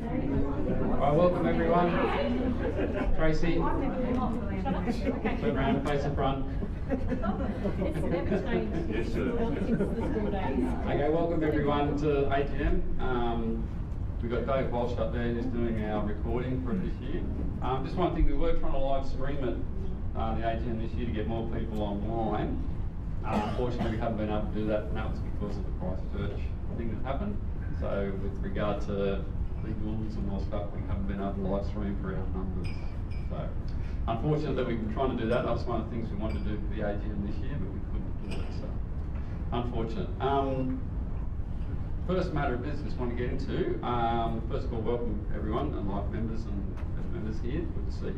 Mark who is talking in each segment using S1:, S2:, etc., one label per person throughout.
S1: Well, welcome everyone. Tracy, turn around and face the front.
S2: It's never changed.
S3: Yes, sir.
S2: Since the school days.
S1: Okay, welcome everyone to AGM. We've got Dave Walsh up there who's doing our recording for this year. Just one thing, we were trying to live stream it, the AGM this year to get more people online. Unfortunately, we haven't been able to do that, and that was because of the Christchurch thing that happened. So with regard to legals and all stuff, we haven't been able to live stream for our numbers. So unfortunately, we were trying to do that. That was one of the things we wanted to do for the AGM this year, but we couldn't do it. So unfortunate. First matter of business I want to get into. First of all, welcome everyone and live members and members here. Good to see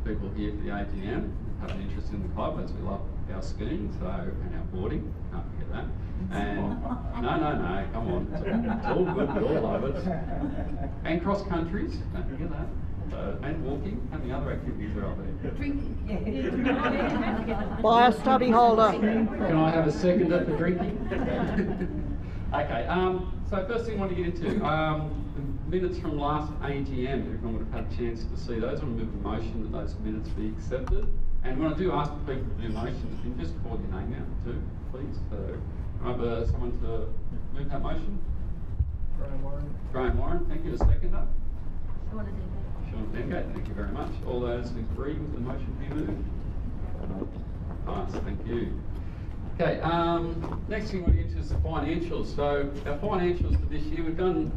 S1: people here for the AGM. Have an interest in the club as we love our skiing, so and our boarding. Can't forget that. And no, come on, it's all good. We all love it. And cross countries. Don't forget that. And walking. How many other activities are up there?
S2: Drinking.
S4: Buy a study holder.
S1: Can I have a seconder for drinking? Okay, so first thing I want to get into, the minutes from last AGM, everyone would have had a chance to see those. I want to move a motion that those minutes be accepted. And when I do ask people to do motions, you can just call your name out too, please. So, can I have someone to move that motion? Graham Warren, thank you. A seconder?
S2: Sean
S1: Dengate, thank you very much. All those who agree with the motion to be moved? Nice, thank you. Okay, next thing we're into is the financials. So our financials for this year, we've done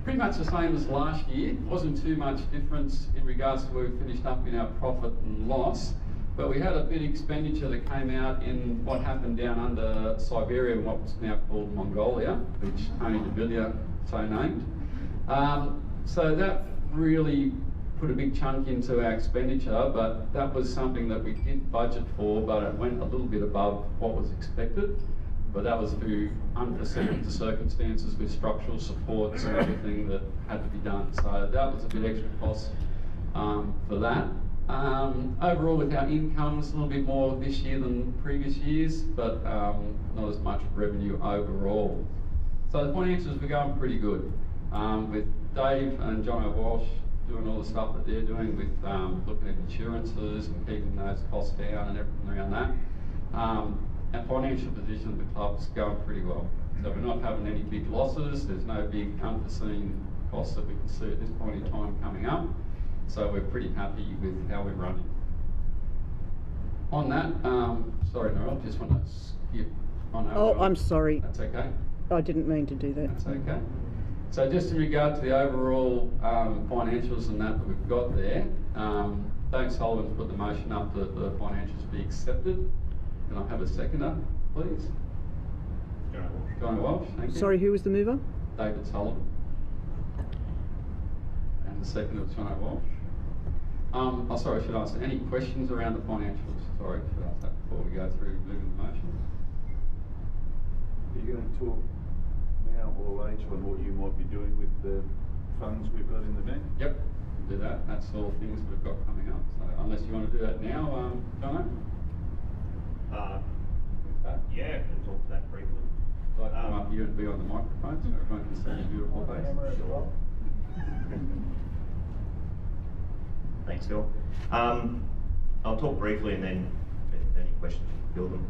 S1: pretty much the same as last year. Wasn't too much difference in regards to where we finished up in our profit and loss, but we had a big expenditure that came out in what happened down under Siberia and what's now called Mongolia, which Tony de Villiers so named. So that really put a big chunk into our expenditure, but that was something that we did budget for, but it went a little bit above what was expected. But that was through unprecedented circumstances with structural supports and everything that had to be done. So that was a bit extra cost for that. Overall, with our incomes, a little bit more this year than previous years, but not as much revenue overall. So the financials were going pretty good. With Dave and John Walsh doing all the stuff that they're doing with looking at insurances and keeping those costs down and everything around that. Our financial position of the club's going pretty well. So we're not having any big losses. There's no big unforeseen costs that we can see at this point in time coming up. So we're pretty happy with how we're running. On that, sorry Noel, just want to skip on over.
S4: Oh, I'm sorry.
S1: That's okay.
S4: I didn't mean to do that.
S1: That's okay. So just in regard to the overall financials and that we've got there, Dave Sullivan's put the motion up that the financials be accepted. Can I have a seconder, please? John Walsh, thank you.
S4: Sorry, who was the mover?
S1: David Sullivan. And the seconder was John Walsh. Oh, sorry, I should ask, any questions around the financials? Sorry, I should ask that before we go through moving the motion.
S3: Are you going to talk now or later on what you might be doing with the funds we've got in the bank?
S1: Yep, we'll do that. That's all things we've got coming up. So unless you want to do that now, Jono?
S5: Yeah, we can talk to that briefly.
S1: I'd like to come up here and be on the microphone so everyone can see your beautiful face.
S5: Thanks, Phil. I'll talk briefly and then if there's any questions, we can field them.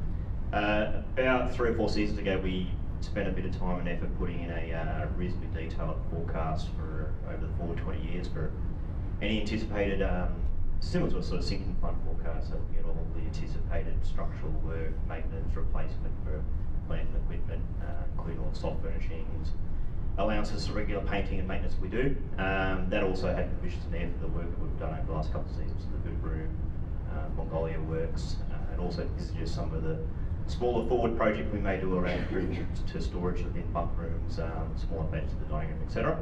S5: About 3 or 4 seasons ago, we spent a bit of time and effort putting in a reasonably detailed forecast for over the forward 20 years for any anticipated, similar to a sort of sinking fund forecast, so we get all the anticipated structural work, maintenance, replacement for plant and equipment, including all the soft furnishings, allowances for regular painting and maintenance we do. That also had provisions in there for the work that we've done over the last couple of seasons, so the boot room, Mongolia works, and also envisages some of the smaller forward project we may do around improvements to storage within bunk rooms, smaller beds to the dining room, etc.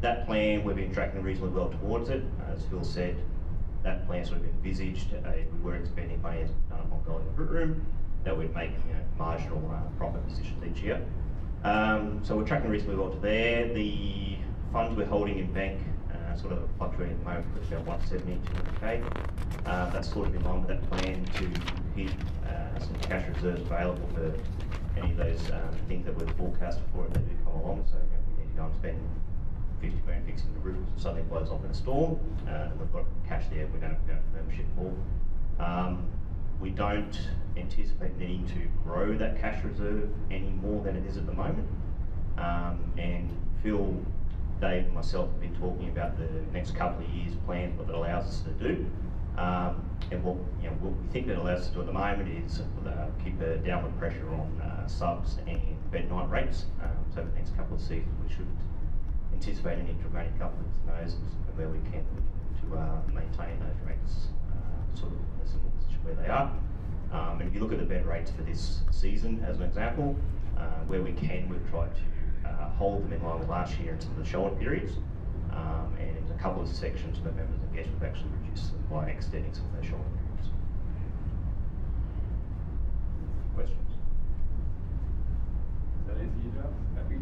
S5: That plan, we've been tracking reasonably well towards it. As Phil said, that plan sort of envisaged we were expending money as we've done a Mongolia boot room that would make marginal profit positions each year. So we're tracking reasonably well to there. The funds we're holding in bank sort of fluctuating at the moment, it's about 170, 200k. That's sort of in line with that plan to hit some cash reserves available for any of those things that we've forecasted for if they do come along. So we need to go and spend 50 grand fixing the roof suddenly blows off in a storm, and we've got cash there, we don't have to go for membership for. We don't anticipate needing to grow that cash reserve any more than it is at the moment. And Phil, Dave and myself have been talking about the next couple of years plan, what that allows us to do. And what we think that allows us to do at the moment is keep a downward pressure on subs and bed night rates. So over the next couple of seasons we shouldn't anticipate any dramatic uplifts in those, and where we can to maintain those rates sort of in a similar position where they are. And if you look at the bed rates for this season as an example, where we can, we've tried to hold them in line with last year in some of the shoulder periods. And in a couple of sections where members and guests, we've actually reduced them by extending some of their shoulder periods. Questions?
S1: Does that answer you, Giles? Happy?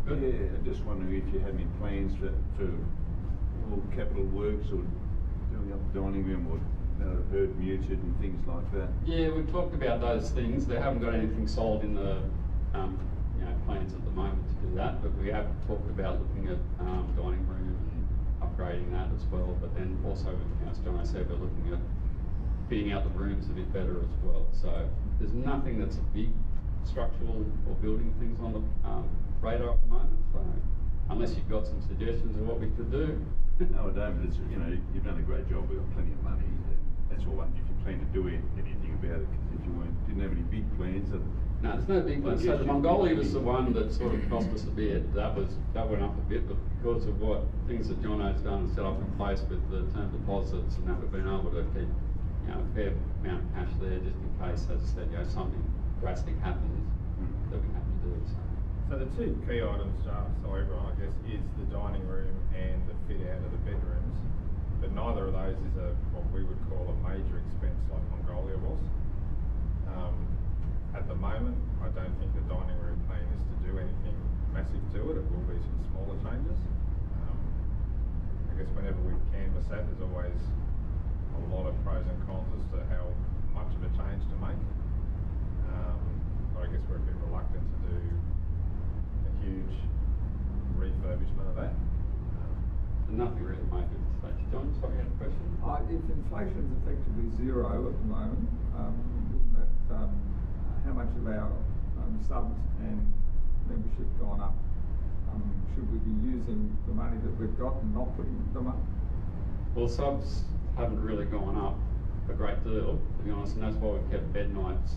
S1: Good.
S3: Yeah, I'm just wondering if you had any plans for all capital works or doing up the dining room or bird muted and things like that.
S1: Yeah, we've talked about those things. They haven't got anything sold in the plans at the moment to do that, but we have talked about looking at dining room and upgrading that as well. But then also, as John said, we're looking at fitting out the rooms a bit better as well. So there's nothing that's a big structural or building things on the radar at the moment. So unless you've got some suggestions of what we could do.
S3: No, I don't, but it's, you've done a great job, we've got plenty of money. That's all, if you plan to do anything about it, because if you didn't have any big plans.
S1: No, there's no big plans. So the Mongolia was the one that sort of cost us a bit. That went up a bit, but because of what things that Jono's done and set up in place with the term deposits and that, we've been able to keep a fair amount of cash there just in case, as I said, something drastic happens that we have to do.
S6: So the two key items, so everyone, I guess, is the dining room and the fit out of the bedrooms. But neither of those is what we would call a major expense like Mongolia was. At the moment, I don't think the dining room plan is to do anything massive to it. It will be some smaller changes. I guess whenever we've canvassed that, there's always a lot of pros and cons as to how much of a change to make. But I guess we're a bit reluctant to do a huge refurbishment of that.
S1: Nothing really major at this stage. John, sorry, you had a question?
S7: If inflation's effectively zero at the moment, wouldn't that, how much of our subs and membership gone up? Should we be using the money that we've got and not putting them up?
S1: Well, subs haven't really gone up a great deal, to be honest, and that's why we've kept bed nights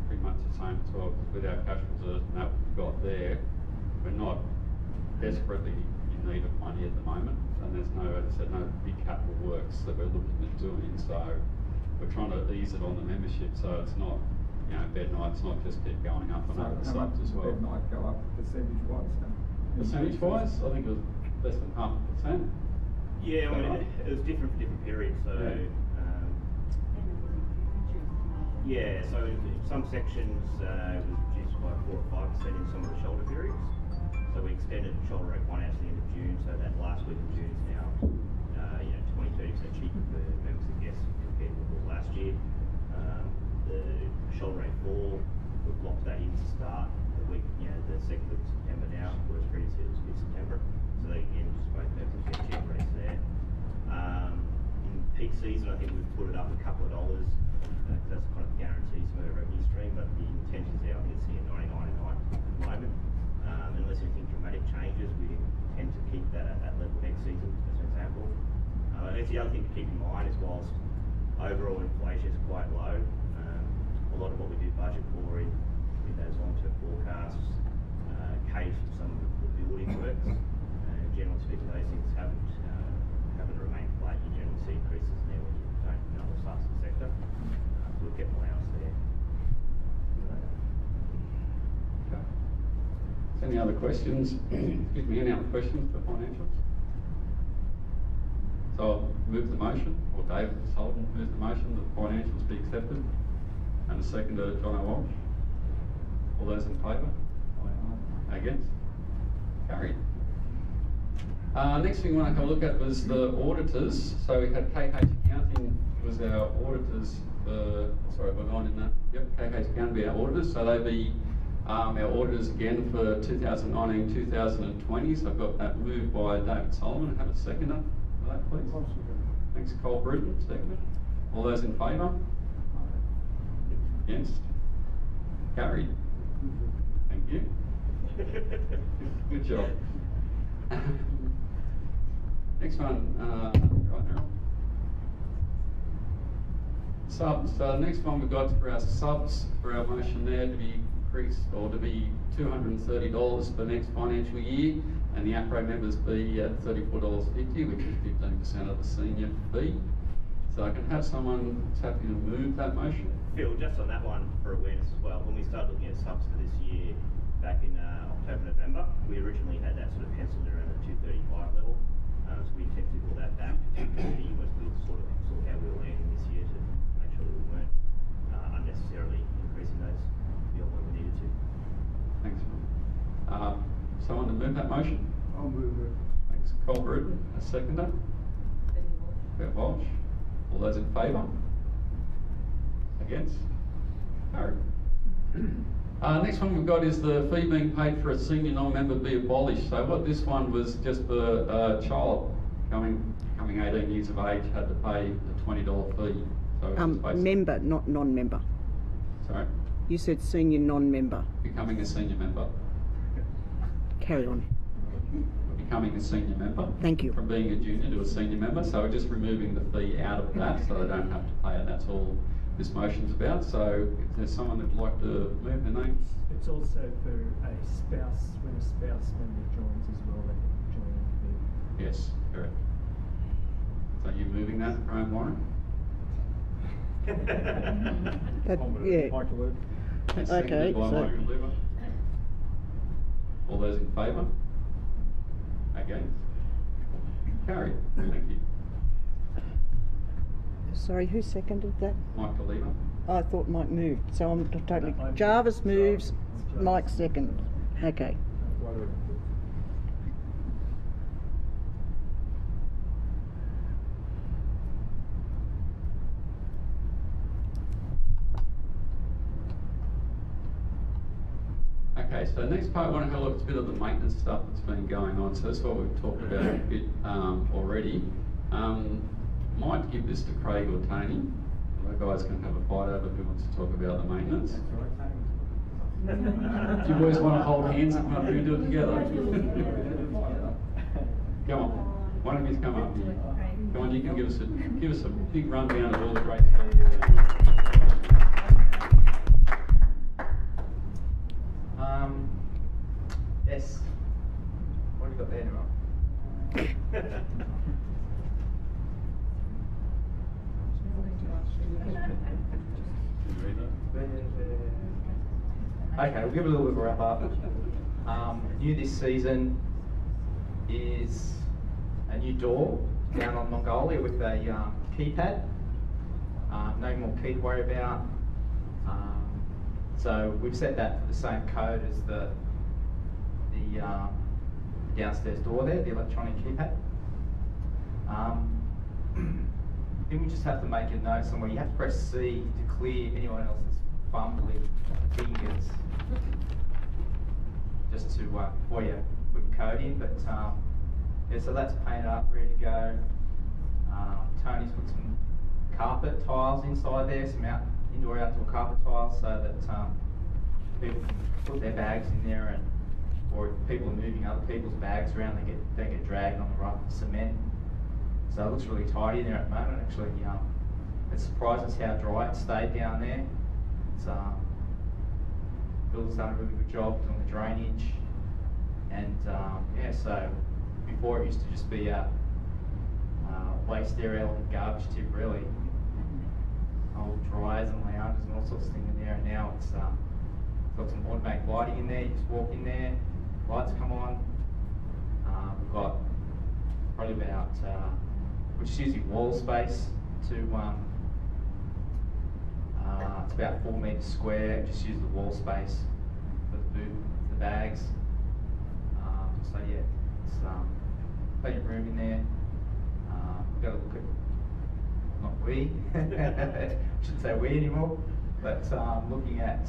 S1: pretty much the same as well, because with our cash reserves and that we've got there, we're not desperately in need of money at the moment, and there's no, as I said, no big capital works that we're looking at doing, so we're trying to ease it on the membership, so it's not, bed nights not just keep going up and up the subs as well.
S7: How much does bed night go up percentage-wise then?
S1: Percentage-wise, I think it was less than 0.5%.
S5: Yeah, I mean, it was different for different periods, so yeah, so in some sections it was reduced by 4 or 5% in some of the shoulder periods. So we extended shoulder rate 1 out to the end of June, so that last week of June is now 20-30% cheaper for members and guests compared with last year. The shoulder rate 4, we've locked that in to start the week, the 2nd of September now, whereas previously it was mid-September. So they, again, just both members get cheap rates there. In peak season, I think we've put it up a couple of dollars, because that's kind of guarantees some of our revenue stream, but the intention's there, I think it's here 99.99 at the moment. Unless anything dramatic changes, we tend to keep that at that level next season, as an example. That's the other thing to keep in mind is whilst overall inflation is quite low, a lot of what we do budget for in those long-term forecasts caters for some of the building works. Generally speaking, those things haven't remained flat. You generally see increases there when you don't in other parts of the sector. So we've kept an allowance there.
S1: Okay. Any other questions? Excuse me, any other questions for financials? So I'll move the motion, or David Sullivan moves the motion that the financials be accepted. And a second to John Walsh. All those in favour? Aye. Against? Carried. Next thing we want to have a look at was the auditors. So we had KH Accounting was our auditors. Sorry, we're on in that. Yep, KH Accounting be our auditors. So they'd be Our auditors again for 2019-2020, so I've got that moved by David Solomon. Have a seconder for that, please. Thanks, Cole Bruton, seconded. All those in favour? Against? Carried. Thank you. Good job. Next one, right, Errol. Subs. So the next one we've got for our subs, for our motion there to be increased or to be $230 for next financial year, and the APRO members be at $34.50, which is 15% of the senior fee. So I can have someone who's happy to move that motion.
S5: Phil, just on that one for awareness as well, when we started looking at subs for this year back in October, November, we originally had that sort of penciled around the 235 level. So we intended to pull that back to 230 was we sort of saw how we were landing this year to make sure that we weren't unnecessarily increasing those beyond what we needed to.
S1: Thanks. Someone to move that motion?
S7: I'll move it.
S1: Thanks, Cole Bruton. A seconder? Beth Walsh. All those in favour? Against? Carried. Next one we've got is the fee being paid for a senior non-member be abolished. So what this one was just for a child becoming 18 years of age had to pay a $20 fee. So it was basically-
S4: Member, not non-member.
S1: Sorry?
S4: You said senior non-member.
S1: Becoming a senior member.
S4: Carry on.
S1: Becoming a senior member.
S4: Thank you.
S1: From being a junior to a senior member. So we're just removing the fee out of that so they don't have to pay it. That's all this motion's about. So if there's someone that'd like to move their name.
S8: It's also for a spouse, when a spouse member joins as well, they can join the
S1: Yes, correct. So you're moving that, Graham Warren?
S4: Yeah.
S7: Michael Wood.
S1: And
S4: Okay,
S1: seconded by
S4: so-
S1: Michael Lever. All those in favour? Against? Carried. Thank you.
S4: Sorry, who seconded that?
S1: Michael Lever.
S4: I thought Mike moved, so I'm totally.
S8: I'm-
S4: Jarvis moves,
S8: Jarvis.
S4: Mike second. Okay.
S1: Okay, so next part I want to have a look at a bit of the maintenance stuff that's been going on. So that's what we've talked about a bit already. Might give this to Craig or Tony. The guys can have a fight over who wants to talk about the maintenance. Do you boys want to hold hands and come up here and do it together? Come on, one of you come up. Come on, you can give us a big rundown of all the great stuff.
S9: Yes. What have you got there, Noel? Okay, we'll give it a little bit of a wrap up. New this season is a new door down on Mongolia with a keypad. No more key to worry about. So we've set that for the same code as the downstairs door there, the electronic keypad. Then we just have to make a note somewhere. You have to press C to clear anyone else's fumbling fingers, just to before you put your code in. But yeah, so that's painted up, ready to go. Tony's put some carpet tiles inside there, some indoor outdoor carpet tiles, so that people can put their bags in there, and or if people are moving other people's bags around, they don't get dragged on the rough cement. So it looks really tidy in there at the moment. Actually, it surprised us how dry it stayed down there. It's Bill's done a really good job on the drainage, and yeah. So before it used to just be a waste area, like a garbage tip, really. Old dryers and lounges and all sorts of things in there, and now it's got some automatic lighting in there. You just walk in there, lights come on. We've got probably about, we're just using wall space to, it's about 4 metres square. Just use the wall space for the bags. So yeah, it's plenty of room in there. We've got to look at, not we, shouldn't say we anymore, but looking at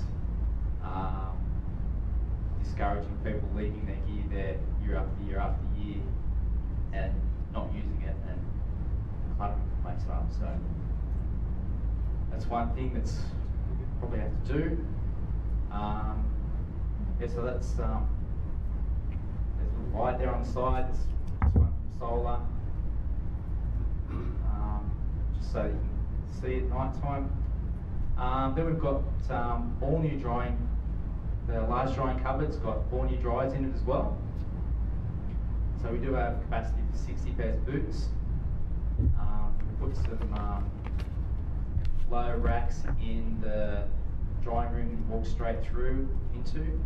S9: discouraging people leaving their gear there year after year after year and not using it and cluttering the place up. So that's one thing that's probably have to do. Yeah, so that's there's a light there on the side. This one from solar, just so you can see at night time. Then we've got all new drying. The large drying cupboard's got 4 new dryers in it as well. So we do have capacity for 60 pairs of boots. We put some low racks in the drying room you walk straight through into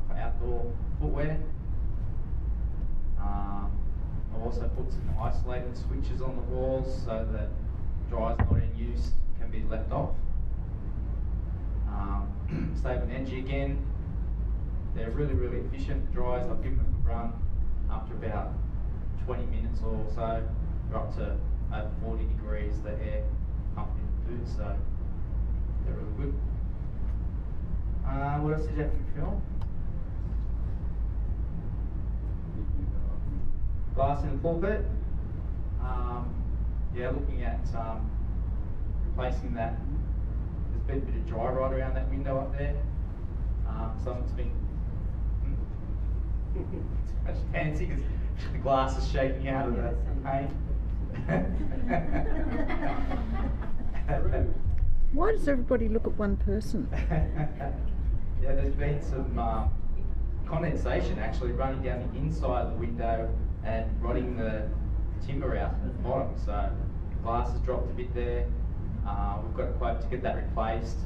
S9: for outdoor footwear. I've also put some isolated switches on the walls so that dryers not in use can be left off. Saving energy again. They're really, really efficient dryers. I've given them a run after about 20 minutes or so. They're up to over 40 degrees, the air pumped in the boots, so they're really good. What else did you have to film? Glass in the pulpit. Yeah, looking at replacing that. There's been a bit of dry rot around that window up there. Someone's been too much fancy because the glass is shaking out of the paint.
S4: Why does everybody look at one person?
S9: Yeah, there's been some condensation actually running down the inside of the window and rotting the timber out at the bottom. So the glass has dropped a bit there. We've got a quote to get that replaced.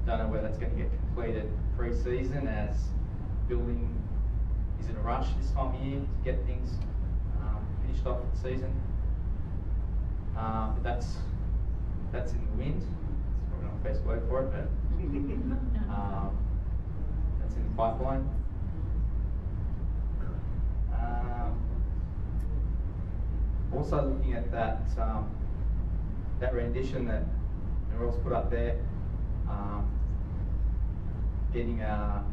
S9: Don't know whether that's going to get completed pre-season, as building is in a rush this time of year to get things finished off for the season. But that's in the wind. That's probably not the best word for it, but that's in the pipeline. Also looking at that that rendition that Ross put up there, getting a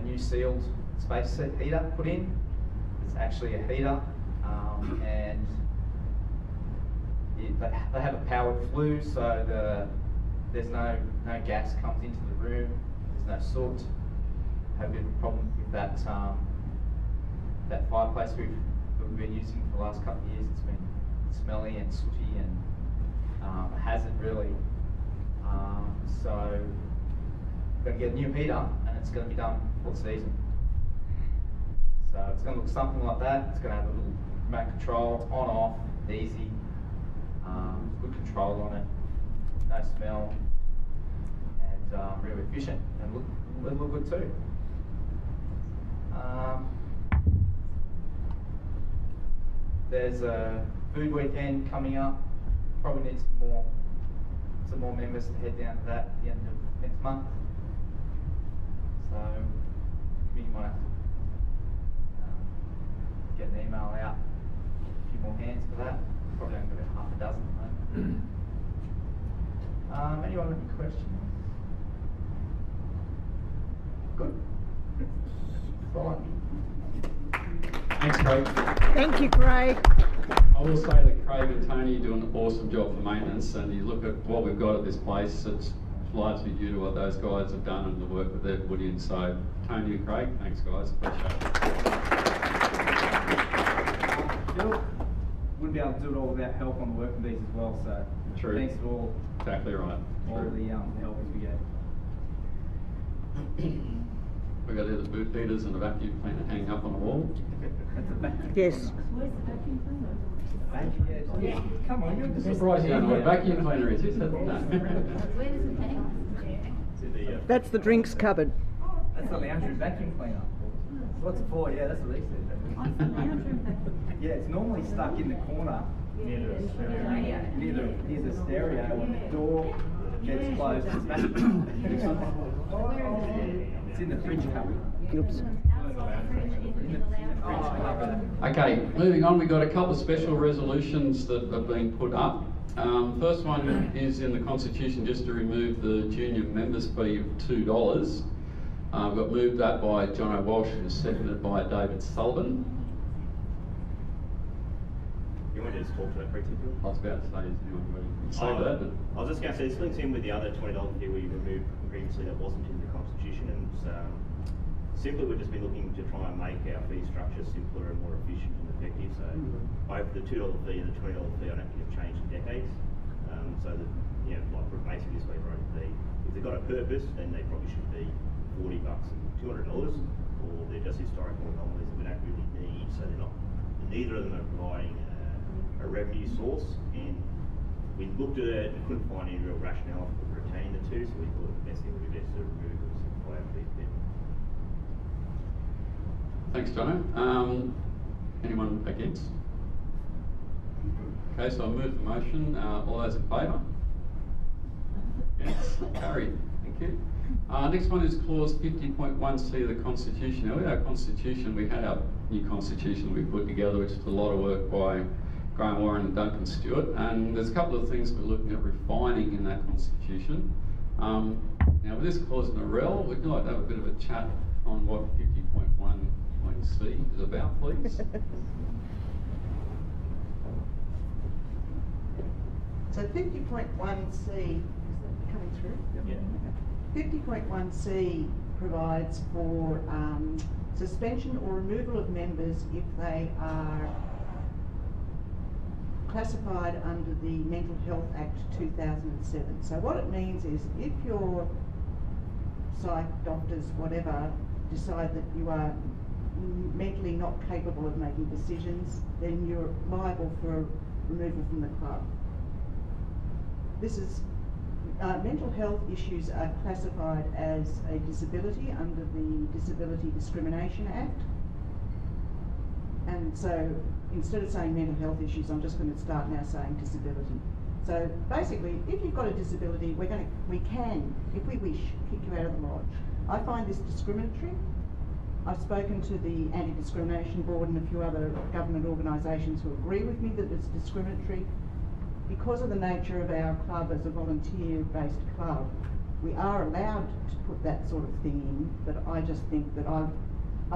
S9: new sealed space heater put in. It's actually a heater, and they have a powered flue, so there's no gas comes into the room. There's no soot. Have a bit of a problem with that that fireplace we've been using for the last couple of years. It's been smelly and sooty and a hazard really. So we're going to get a new heater, and it's going to be done for the season. So it's going to look something like that. It's going to have a little remote control, on, off, easy, good control on it, no smell, and really efficient, and look good too. There's a food weekend coming up. Probably need some more members to head down to that at the end of next month. So you might have to get an email out, a few more hands for that. Probably only about half a dozen at the moment. Anyone have any questions? Good. Fine. Thanks, Craig.
S4: Thank you, Craig.
S1: I will say that Craig and Tony do an awesome job for maintenance, and you look at what we've got at this place, it's largely due to what those guys have done and the work that they've put in. So Tony and Craig, thanks guys, appreciate it.
S10: Phil wouldn't be able to do it all without help on the working bees as well, so
S1: True.
S10: thanks to all
S1: Exactly right.
S10: all
S1: True.
S10: the helpers we get.
S1: We've got either boot beaters and a vacuum cleaner hanging up on the wall.
S10: That's a vacuum.
S4: Yes.
S2: Where's the vacuum cleaner?
S10: Yeah. Come on, you're
S1: I'm surprised you don't know what a vacuum cleaner is. Who said that?
S2: Where does it hang?
S4: That's the drinks cupboard.
S10: That's the lounge room vacuum cleaner. What's it for? Yeah, that's what they said. Yeah, it's normally stuck in the corner near the stereo. When the door gets closed, it's vacuum. It's in the fridge cupboard.
S4: Oops.
S1: Okay, moving on, we've got a couple of special resolutions that have been put up. First one is in the Constitution just to remove the junior members fee of $2. I've got moved that by John O'Walsh and seconded by David Sullivan.
S11: You want to just talk to that briefly, Bill?
S1: I was about to say, is anyone ready to say that? But
S11: I was just going to say, this links in with the other $20 fee we removed previously that wasn't in the Constitution, and simply we've just been looking to try and make our fee structure simpler and more efficient and effective. So both the $2 fee and the $20 fee I don't think have changed in decades. So that, you know, like basically this way road fee, if they've got a purpose, then they probably should be $40 and $200, or they're just historical anomalies that we don't really need. So they're not. Neither of them are providing a revenue source, and we looked at it and couldn't find any real rationale for retaining the two, so we thought the best thing would be best to remove and simplify our fee bit.
S1: thanks, Jono. Anyone against? Okay, so I move the motion. All those in favour? Yes, carried. Thank you. Next one is clause 50.1c of the Constitution. Now, with our Constitution, we had our new Constitution we put together, which is a lot of work by Graham Warren and Duncan Stewart, and there's a couple of things we're looking at refining in that Constitution. Now, with this clause in the rel, we'd like to have a bit of a chat on what 50.1.c is about, please.
S4: So 50.1c, is that coming through?
S11: Yeah.
S4: 50.1c provides for suspension or removal of members if they are classified under the Mental Health Act 2007. So what it means is if your psych, doctors, whatever, decide that you are mentally not capable of making decisions, then you're liable for removal from the club. This is mental health issues are classified as a disability under the Disability Discrimination Act. And so instead of saying mental health issues, I'm just going to start now saying disability. So basically, if you've got a disability, we can, if we wish, kick you out of the lodge. I find this discriminatory. I've spoken to the Anti-Discrimination Board and a few other government organisations who agree with me that it's discriminatory. Because of the nature of our club as a volunteer-based club, we are allowed to put that sort of thing in, but I just think that I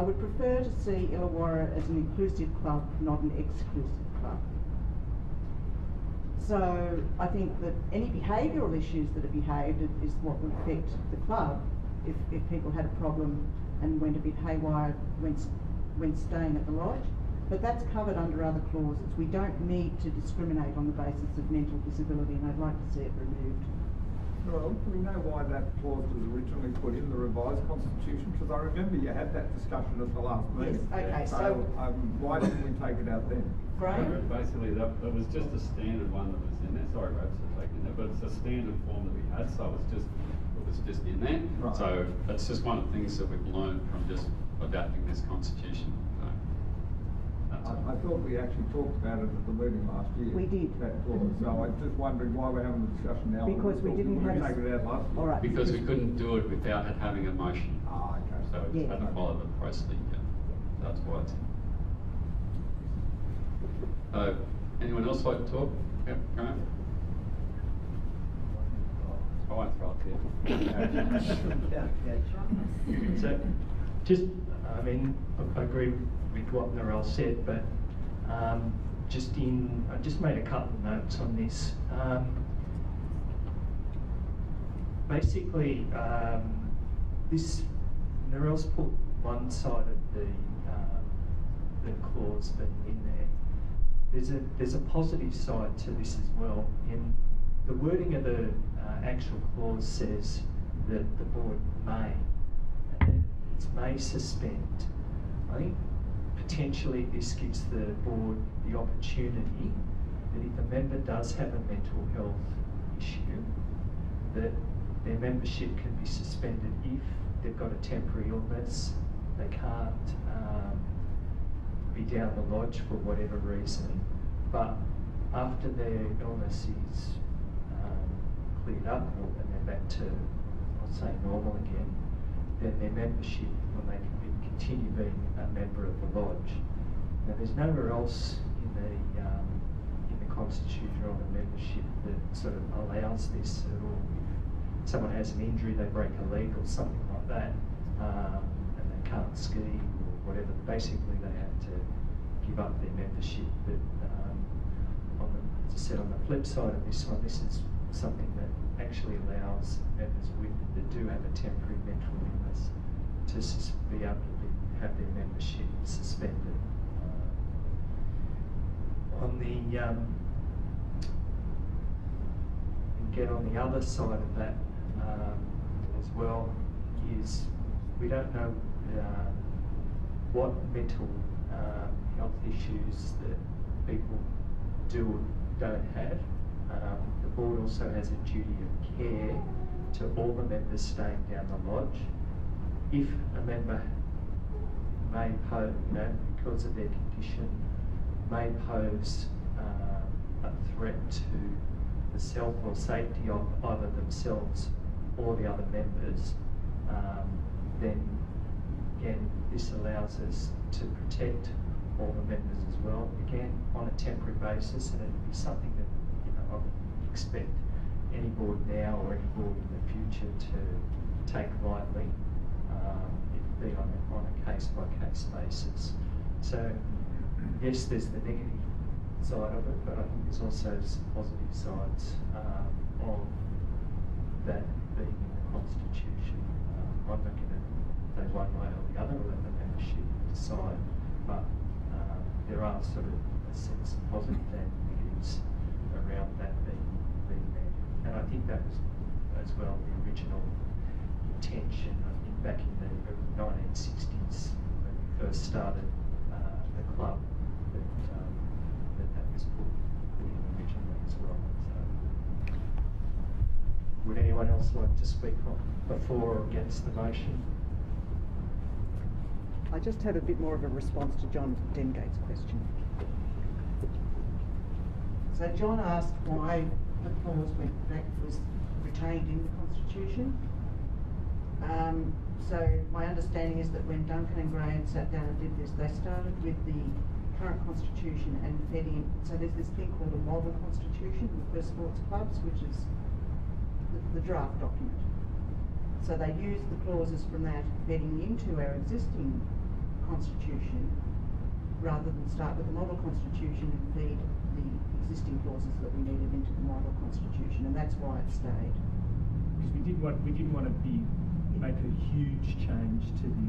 S4: would prefer to see Illawarra as an inclusive club, not an exclusive club. So I think that any behavioural issues that are behaved is what would affect the club if people had a problem and went a bit haywire when staying at the lodge. But that's covered under other clauses. We don't need to discriminate on the basis of mental disability, and I'd like to see it removed.
S7: Well, do we know why that clause was originally put in the revised Constitution? Because I remember you had that discussion at the last meeting.
S4: Yes, okay,
S7: so why didn't we take it out then?
S4: Right?
S1: Basically, that was just a standard one that was in there. Sorry, Rob's taking it, but it's a standard form that we had, so it was just in there.
S7: Right. So
S1: that's just one of the things that we've learned from just adapting this Constitution.
S7: I thought we actually talked about it at the meeting last year.
S4: We did.
S7: That clause. So I'm just wondering why we're having the discussion now.
S4: Because we didn't have
S7: take it out last year.
S4: All right.
S1: Because we couldn't do it without it having a motion.
S7: Ah, okay.
S1: So it just hadn't followed the procedure. That's why it's in. Anyone else like to talk? Yep, Graham. I won't throw it
S8: So, just, I mean, I agree with what Narelle said, but I just made a couple of notes on this. Basically, Narelle's put one side of the clause being in there. There's a positive side to this as well. In the wording of the actual clause says that the board may, and it's may suspend. I think potentially this gives the board the opportunity that if a member does have a mental health issue, that their membership can be suspended if they've got a temporary illness, they can't be down the lodge for whatever reason, but after their illness is cleared up and they're back to, I'll say, normal again, then their membership, when they can continue being a member of the lodge. Now, there's nowhere else in the Constitution on the membership that sort of allows this at all. If someone has an injury, they break a leg or something like that, and they can't ski or whatever. Basically, they have to give up their membership. But as I said, on the flip side of this one, this is something that actually allows members that do have a temporary mental illness to be able to have their membership suspended. On the get on the other side of that as well is we don't know what mental health issues that people do or don't have. The board also has a duty of care to all the members staying down the lodge. If a member may pose, because of their condition, may pose a threat to the health or safety of either themselves or the other members, then again this allows us to protect all the members as well. Again, on a temporary basis, and it would be something that I would expect any board now or any board in the future to take lightly. It would be on a case-by-case basis. So yes, there's the negative side of it, but I think there's also some positive sides of that being in the Constitution. I'm not going to say one way or the other, or let the membership decide, but there are sort of a sense of positive and negatives around that being there. And I think that was as well the original intention, I think back in the 1960s when we first started the club, that was put in originally as well. So, would anyone else like to speak on before or against the motion?
S4: I just have a bit more of a response to John Dengate's question. So John asked why the clause was retained in the Constitution. So my understanding is that when Duncan and Graham sat down and did this, they started with the current Constitution and fed in. So there's this thing called a model Constitution for sports clubs, which is the draft document. So they used the clauses from that bedding into our existing Constitution rather than start with the model Constitution and feed the existing clauses that we needed into the model Constitution, and that's why it stayed.
S12: Because we didn't want to make a huge change to the.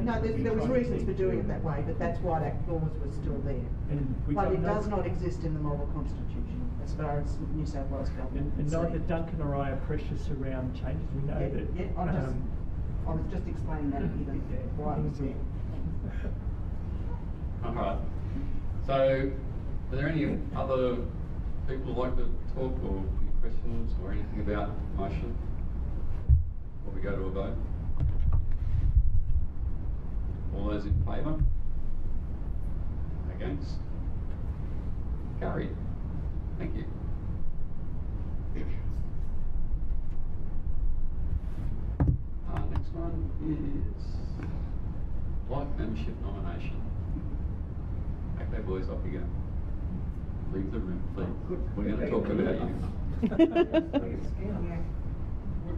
S4: No, there was reasons for doing it that way, but that's why that clause was still there. But it does not exist in the model Constitution as far as New South Wales government.
S12: And neither Duncan or I are precious around changes. We know that.
S4: I was just explaining that why it was there.
S1: Alright. So, are there any other people who'd like to talk or any questions or anything about the motion before we go to a vote? All those in favour? Against? Carried. Thank you. Next one is life membership nomination. Okay, boys, off you go. Leave the room, please. We're going to talk about you.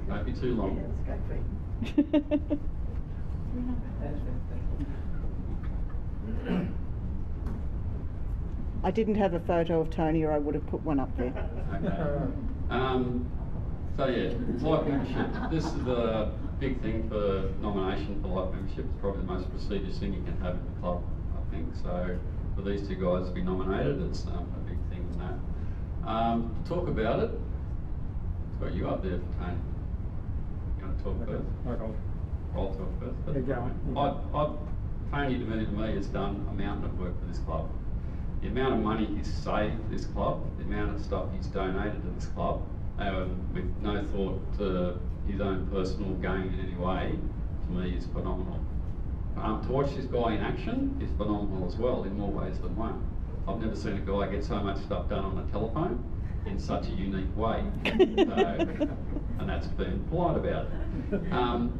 S1: Don't be too long.
S4: I didn't have a photo of Tony, or I would have put one up there.
S1: Okay. So yeah, life membership. This is the big thing for nomination for life membership. It's probably the most prestigious thing you can have in the club, I think. So for these two guys to be nominated, it's a big thing in that. Talk about it. It's got you up there, Tony. You want to talk first? I'll talk first. That's fine. Tony to me has done a mountain of work for this club. The amount of money he's saved for this club, the amount of stuff he's donated to this club, with no thought to his own personal gain in any way, to me is phenomenal. To watch this guy in action is phenomenal as well, in more ways than one. I've never seen a guy get so much stuff done on a telephone in such a unique way. And that's being polite about it.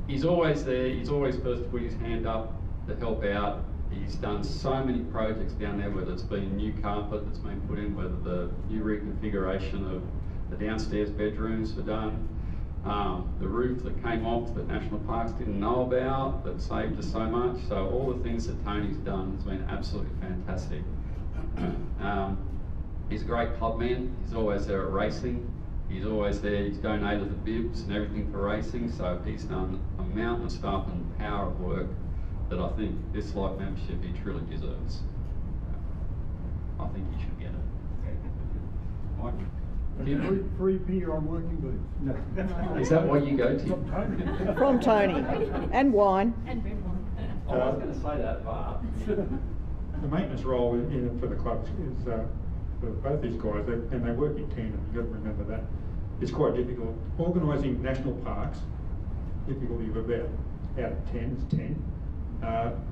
S1: He's always there, he's always first to put his hand up to help out. He's done so many projects down there, whether it's been new carpet that's been put in, whether the new reconfiguration of the downstairs bedrooms are done. the roof that came off that National Parks didn't know about, that saved us so much. So all the things that Tony's done has been absolutely fantastic. He's a great clubman. He's always there at racing. He's always there. He's donated the bibs and everything for racing. So he's done a mountain of stuff and power of work that I think this life membership he truly deserves. I think he should get it. Mike?
S13: Free beer on working boots. No.
S1: Is that what you go to?
S4: From Tony. And wine.
S2: And red wine.
S1: I was going to say that, but...
S13: The maintenance role for the clubs is for both these guys, and they work in tandem. You've got to remember that. It's quite difficult. Organising national parks, difficulty of about out of 10 is 10.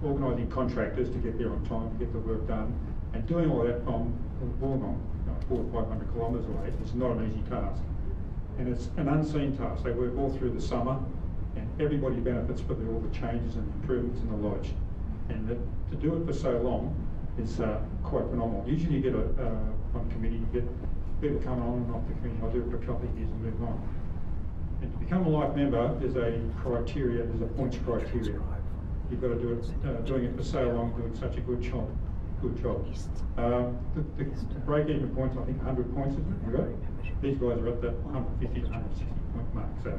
S13: Organising contractors to get there on time to get the work done, and doing all that from Wollongong, 400 or 500 kilometres away, is not an easy task. And it's an unseen task. They work all through the summer, and everybody benefits for all the changes and improvements in the lodge. And to do it for so long is quite phenomenal. Usually you get on committee, you get people coming on and off the committee. I'll do it for a couple of years and move on. And to become a life member, there's a criteria, there's a points criteria. You've got to do it, doing it for so long, doing such a good job. The break-even points, I think 100 points is right. These guys are at the 150 to 160 point mark, so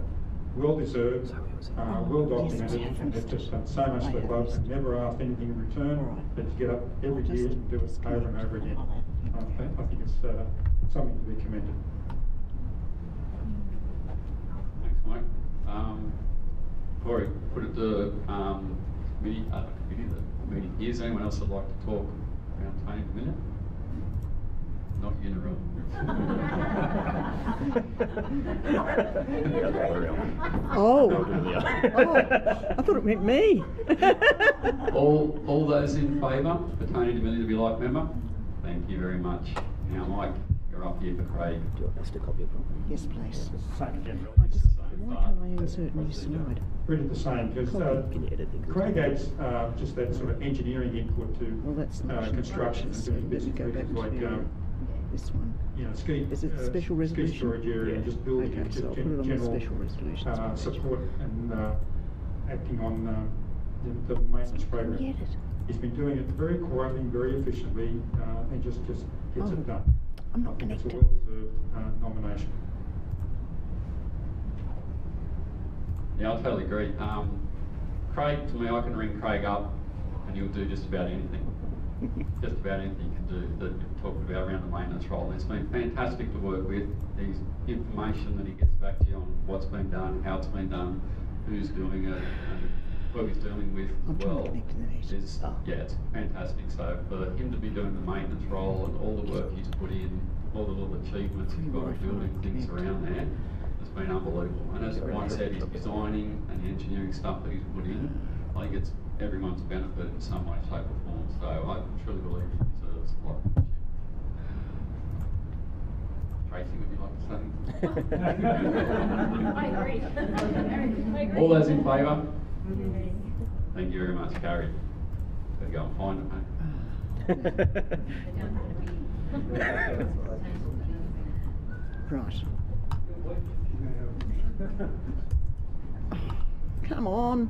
S13: well deserved, well documented, and they've just done so much for the club and never asked anything in return. They just get up every year and do it over and over again. I think it's something to be commended.
S1: Thanks, Mike. Before we put it to the meeting, is anyone else that'd like to talk around Tony in a minute? Not you in a room.
S4: I thought it meant me.
S1: all those in favour for Tony DeMilly to be life member? Thank you very much. Now, Mike, you're up here for Craig.
S4: Do you want us to copy it? Yes, please.
S13: Same again.
S4: Why can't I insert new slide?
S13: Really the same, because Craig adds just that sort of engineering input to construction and doing bits and pieces like
S4: this one.
S13: Ski.
S4: Is it special resolution?
S13: Ski storage area and just building
S4: okay,
S13: just
S4: so I'll put it on
S13: general
S4: the special resolution.
S13: support and acting on the maintenance program. He's been doing it very quietly, very efficiently, and just gets it done.
S4: I'm not
S13: I think
S4: connected.
S13: it's a well-deserved nomination.
S1: Yeah, I totally agree. Craig, to me, I can ring Craig up and he'll do just about anything. Just about anything he can do that you've talked about around the maintenance role. And it's been fantastic to work with. His information that he gets back to you on what's been done, how it's been done, who's doing it, and who he's dealing with as well. Is, yeah, it's fantastic. So for him to be doing the maintenance role and all the work he's put in, all the little achievements he's got of building things around there, it's been unbelievable. And as Mike said, his designing and the engineering stuff that he's put in, I think it's everyone's benefit in some way, shape or form. So I truly believe he deserves a lot of Tracy, would you like to say?
S2: I agree.
S1: All those in favour? Thank you very much, Carrie. Better go and find it, mate.
S4: Right. Come on.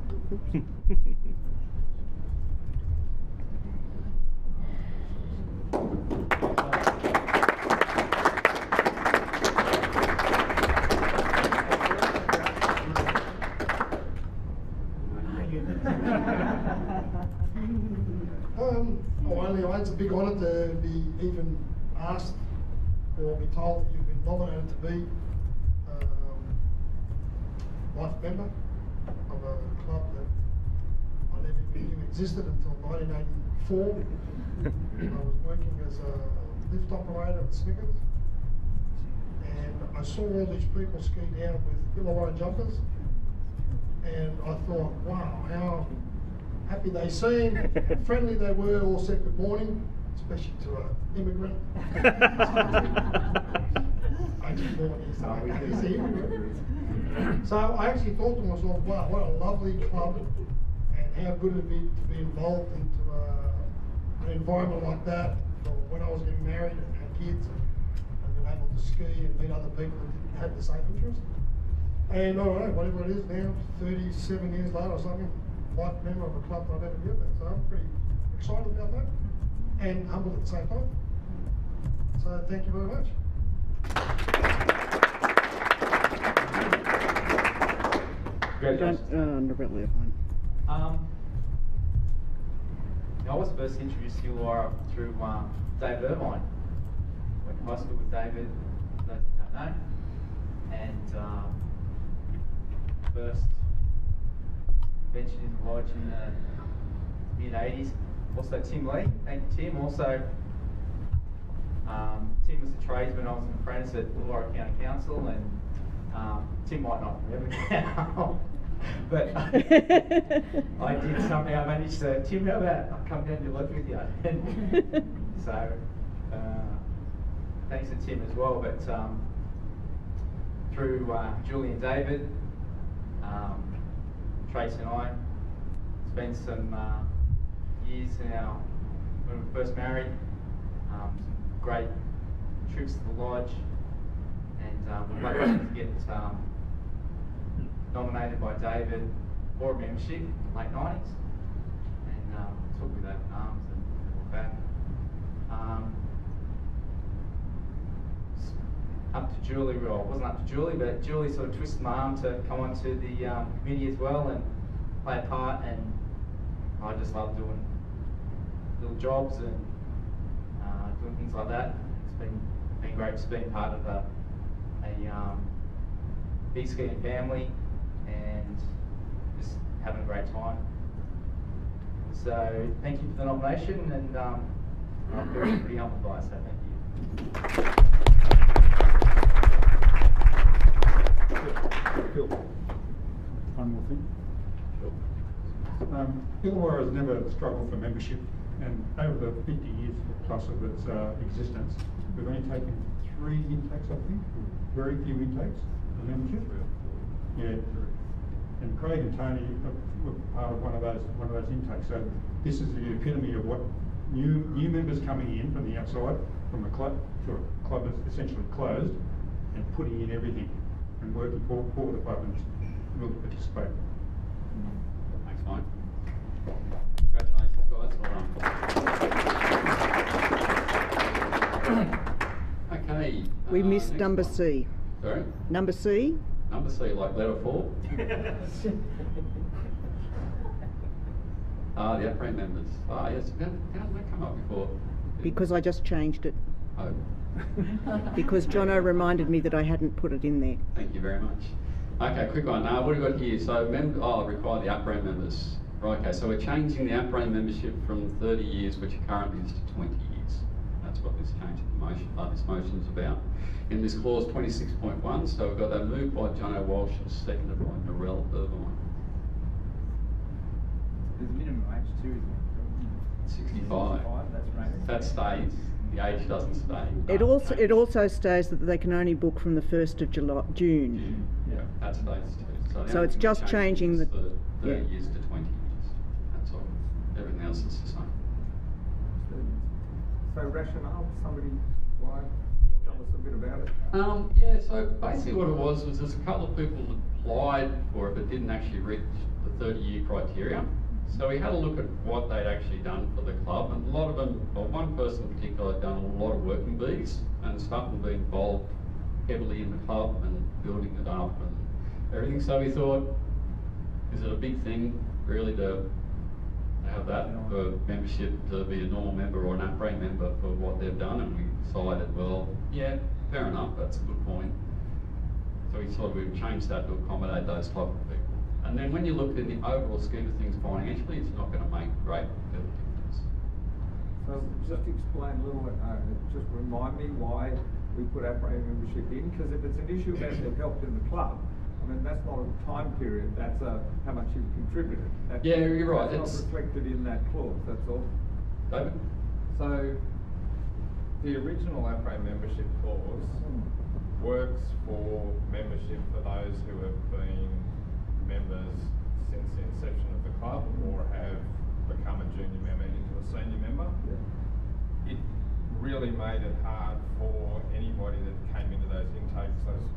S14: It's a big honour to be even asked or be told that you've been nominated to be life member of a club that I never even knew existed until 1984. I was working as a lift operator at Snickers, and I saw all these people ski down with Illawarra jumpers, and I thought, wow, how happy they seemed, how friendly they were, all said good morning, especially to an immigrant. So I actually thought to myself, wow, what a lovely club, and how good it'd be to be involved into an environment like that for when I was getting married and had kids and been able to ski and meet other people that had the same interest. And I don't know, whatever it is now, 37 years later or something, life member of a club that I never knew about. So I'm pretty excited about that and humbled at the same time. So thank you very much.
S9: I was first introduced to Illawarra through David Irvine. Went to high school with David, those who don't know. And first ventured into the lodge in the mid-80s. Also Tim Lee, thank you Tim. Also, Tim was a tradesman, I was an apprentice at Illawarra County Council, and Tim might not remember now. But I did somehow manage to, Tim, how about I come down to lodge with you? So, thanks to Tim as well, but through Julie and David, Trace and I spent some years when we first married, some great trips to the lodge, and we're lucky to get nominated by David for a membership in the late 90s, and took with open arms and went back. Up to Julie, well, it wasn't up to Julie, but Julie sort of twisted my arm to come onto the committee as well and play a part, and I just love doing little jobs and doing things like that. It's been great just being part of a big skiing family and just having a great time. So thank you for the nomination, and I'm pretty humbled by it, so thank you.
S13: Phil, one more thing. Illawarra has never struggled for membership, and over the 50 years plus of its existence, we've only taken 3 intakes, I think, very few intakes of membership. Yeah, and Craig and Tony were part of one of those intakes. So this is the epitome of what new members coming in from the outside, from a club to a club that's essentially closed, and putting in everything and working for the club and really participate.
S1: Thanks, Mike. Congratulations, guys. Well done. Okay.
S4: We missed
S1: next
S4: number
S1: one.
S4: C.
S1: Sorry?
S4: Number C?
S1: Number C, like letter 4. The upright members. Yes. How did that come up before?
S4: Because I just changed it.
S1: Oh.
S4: Because Jono reminded me that I hadn't put it in there.
S1: Thank you very much. Okay, quick one. What have we got here? So, require the upright members. Right, okay, so we're changing the upright membership from 30 years, which currently is to 20 years. That's what this change in the motion, this motion is about. In this clause 26.1, so we've got that moved by Jono Walsh and seconded by Narelle Irvine.
S10: There's a minimum age too, isn't it?
S1: 65.
S10: That's right.
S1: That stays. The age doesn't stay.
S4: It also states that they can only book from the 1st of June.
S1: Yeah, that stays too.
S4: So it's just changing the
S1: 30 years to 20 years. That's all. Everything else is the same.
S7: So rationale, somebody, why? Tell us a bit about it.
S1: Yeah, so basically what it was there's a couple of people that applied for it but didn't actually reach the 30-year criteria. So we had a look at what they'd actually done for the club, and a lot of them, well, one person in particular had done a lot of working bees and stuff and been involved heavily in the club and building it up and everything. So we thought, is it a big thing really to have that for membership to be a normal member or an upright member for what they've done? And we decided, well, yeah, fair enough, that's a good point. So we thought we would change that to accommodate those type of people. And then when you look in the overall scheme of things financially, it's not going to make a great deal of difference.
S7: So just explain a little bit, just remind me why we put upright membership in, because if it's an issue about the help in the club, I mean, that's not a time period, that's how much you've contributed.
S1: Yeah, you're right.
S7: It's not reflected in that clause, that's all.
S1: David?
S6: So, the original upright membership clause works for membership for those who have been members since the inception of the club or have become a junior member into a senior member. Yeah. It really made it hard for anybody that came into those intakes, those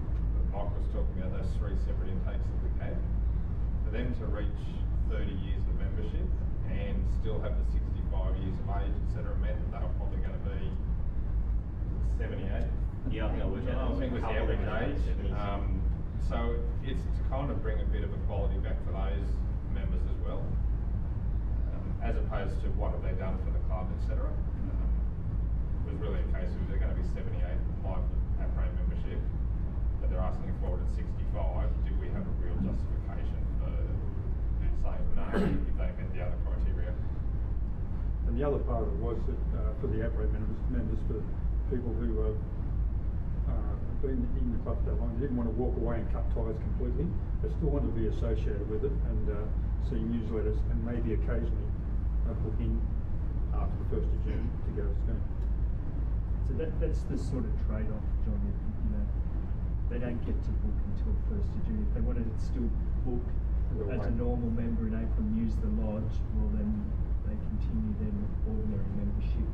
S6: Mike was talking about those 3 separate intakes that we've had, for them to reach 30 years of membership and still have the 65 years of age, etc., meant that they were probably going to be 78.
S11: Yeah, I think I worked out.
S6: I think it was the average age. So it's to kind of bring a bit of equality back for those members as well, as opposed to what have they done for the club, etc. It was really a case of they're going to be 78 and apply for APRA membership, but they're asking for it at 65. Do we have a real justification for saying no if they met the other criteria?
S13: And the other part of it was that for the APRA members, for people who have been in the club for that long, they didn't want to walk away and cut ties completely. They still wanted to be associated with it and see newsletters and maybe occasionally book in after the 1st of June to go to scheme.
S12: So that's the sort of trade-off, John. You know, they don't get to book until 1st of June. If they wanted to still book as a normal member in April and use the lodge, well then they continue their ordinary membership.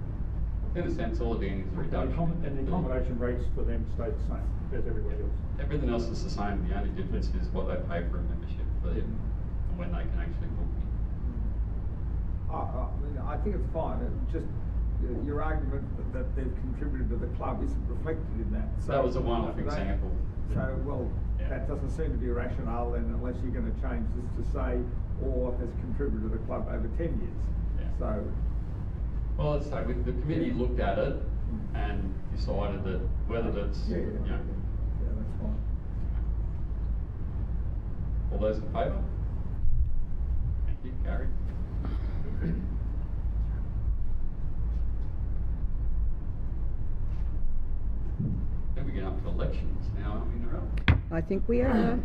S1: In a sense, all of the is a reduction.
S13: And the accommodation rates for them stay the same as everybody else.
S1: Everything else is the same. The only difference is what they pay for a membership fee and when they can actually book in.
S7: I think it's fine. Just your argument that they've contributed to the club isn't reflected in that. So
S1: That was a one-off example.
S7: So, well, that doesn't seem to be a rationale then, unless you're going to change this to say, or has contributed to the club over 10 years.
S1: Yeah.
S7: So.
S1: Well, let's say the committee looked at it and decided that whether that's,
S7: Yeah,
S1: you know.
S7: Yeah, that's fine.
S1: All those in favour? Thank you, Gary. Then we get up to elections now, aren't we, Narelle?
S4: I think we are.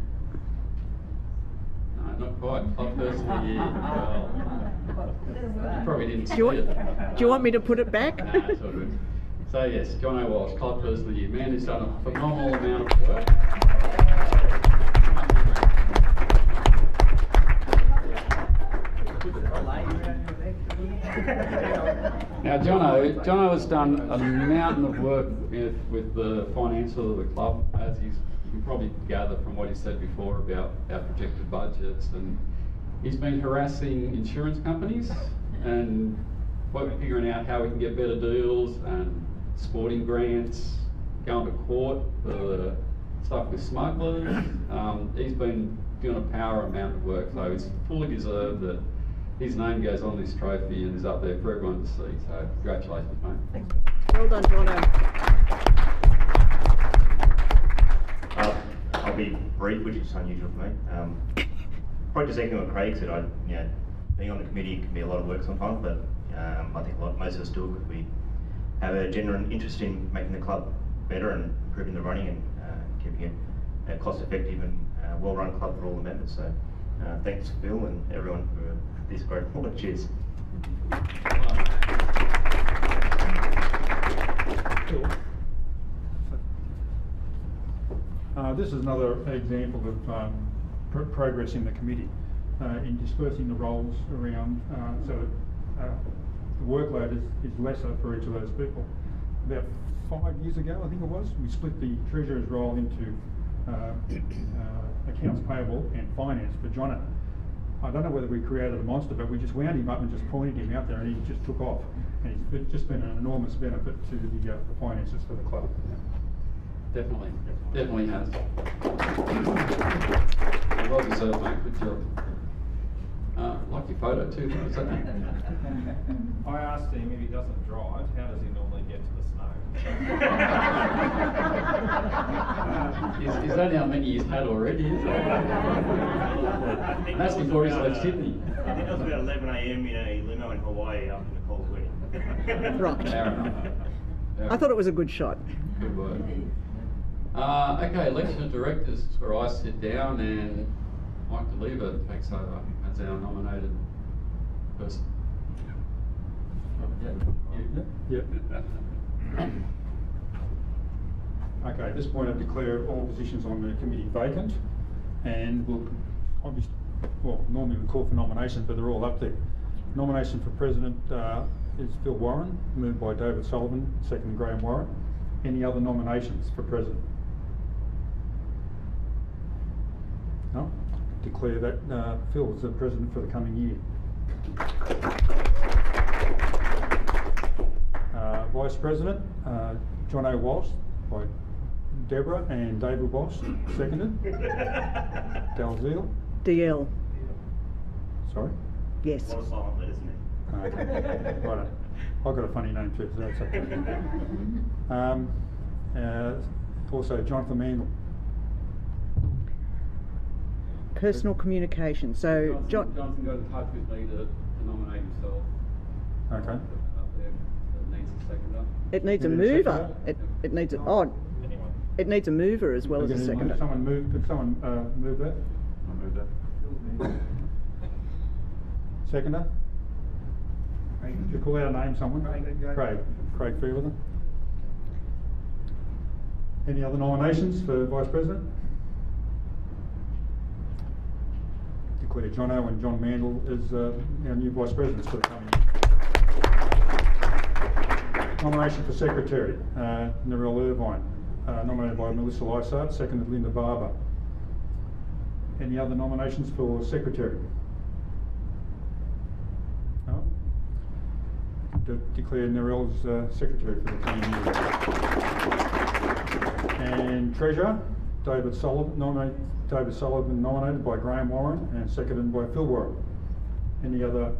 S1: No, not quite. Club person of the year. Well, you probably didn't see
S4: Do
S1: it.
S4: you want me to put it back?
S1: Nah, it's all good. So yes, John O'Walsh, Club Person of the Year. Man who's done a phenomenal amount of work. Now, Jono has done a mountain of work with the financial of the club, as you can probably gather from what he said before about our projected budgets, and he's been harassing insurance companies and figuring out how we can get better deals and sporting grants, going to court for the stuff with smugglers. He's been doing a power amount of work, so it's fully deserved that his name goes on this trophy and is up there for everyone to see. So congratulations, mate.
S4: Thanks. Well done, Jono.
S5: I'll be brief, which is unusual for me. Probably just echoing what Craig said. Being on the committee can be a lot of work sometimes, but I think most of us do it because we have a genuine interest in making the club better and improving the running and keeping it a cost-effective and well-run club for all the members. So thanks, Bill, and everyone for this great report. Cheers.
S13: This is another example of progress in the committee in dispersing the roles around so that the workload is lesser for each of those people. About 5 years ago, I think it was, we split the treasurer's role into accounts payable and finance for Jono. I don't know whether we created a monster, but we just wound him up and just pointed him out there, and he just took off. And it's just been an enormous benefit to the finances for the club.
S1: Definitely has. Well deserved, mate. Good job. Like your photo too. What's that mean?
S6: I asked him if he doesn't drive, how does he normally get to the snow?
S1: Is that how many he's had already? Is it? That's before he's left Sydney.
S11: I think it was about 11 AM in a limo in Hawaii after Nicole's wedding.
S4: Right.
S1: Fair enough.
S4: I thought it was a good shot.
S1: Good work. Okay, election of directors is where I sit down and Mike DeLeva takes over as our nominated person.
S13: Yep. Okay, at this point I declare all positions on the committee vacant, and we'll obviously, normally we call for nominations, but they're all up there. Nomination for president is Phil Warren, moved by David Sullivan, second Graham Warren. Any other nominations for president? declare that Phil is the president for the coming year. Vice President, John O. Walsh by Deborah and David Walsh, seconded. Dalziel.
S4: DL.
S13: Sorry?
S11: A
S4: Yes.
S11: lot of silent letters in there.
S13: Okay. Right. I've got a funny name too, so that's okay. Also, Jonathan Mandel.
S4: Personal communication. So,
S1: Jonathan got in touch with me to nominate himself.
S13: Okay.
S1: Up there, it needs a seconder.
S4: it needs a
S13: You need a
S4: mover.
S13: seconder?
S4: It needs a
S6: Anyone?
S4: it needs a mover as well as a
S13: Could
S4: seconder.
S13: someone move that?
S3: I'll move that.
S13: Seconder? Did you call out a name, someone?
S7: Craig.
S13: Craig Fairweather. Any other nominations for Vice President? Declare Jono and John Mandel as our new Vice Presidents for the coming year. Nomination for Secretary, Narelle Irvine, nominated by Melissa Lysart, seconded Linda Barber. Any other nominations for Secretary? No? Declare Narelle as Secretary for the coming year. And Treasurer, David Sullivan, nominated by Graham Warren and seconded by Phil Warren. Any other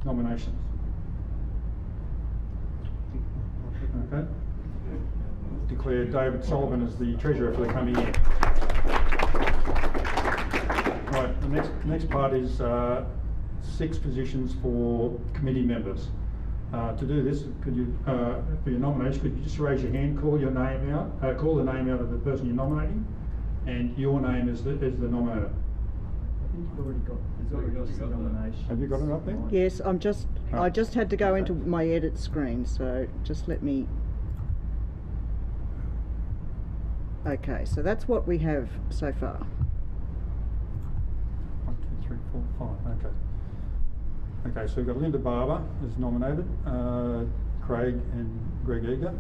S13: nominations? Okay. Declare David Sullivan as the Treasurer for the coming year. Right, the next part is 6 positions for committee members. To do this, could you, for your nomination, could you just raise your hand, call your name out, call the name out of the person you're nominating, and your name is the nominator.
S12: I think you've already got, there's already just a nomination.
S13: Have you got it up there?
S4: Yes, I just had to go into my edit screen, so just let me. Okay, so that's what we have so far.
S13: 1, 2, 3, 4, 5. Okay. Okay, so we've got Linda Barber is nominated, Craig and Greg Eager,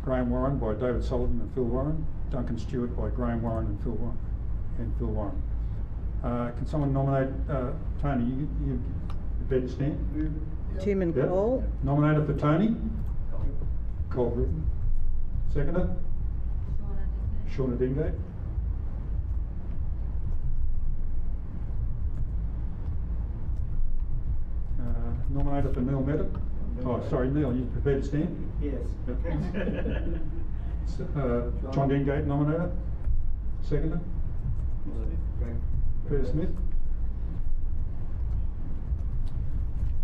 S13: Graham Warren by David Sullivan and Phil Warren, Duncan Stewart by Graham Warren and Phil Warren. Can someone nominate Tony? You prepared to stand?
S4: Tim and
S13: Yep.
S4: Cole.
S13: Nominator for Tony? Cole Britton. Seconder? Shauna Dingate. Nominator for Neil Medham. Oh, sorry, Neil, you prepared to stand?
S10: Yes.
S13: John Dingate, nominator. Seconder? Peter Smith.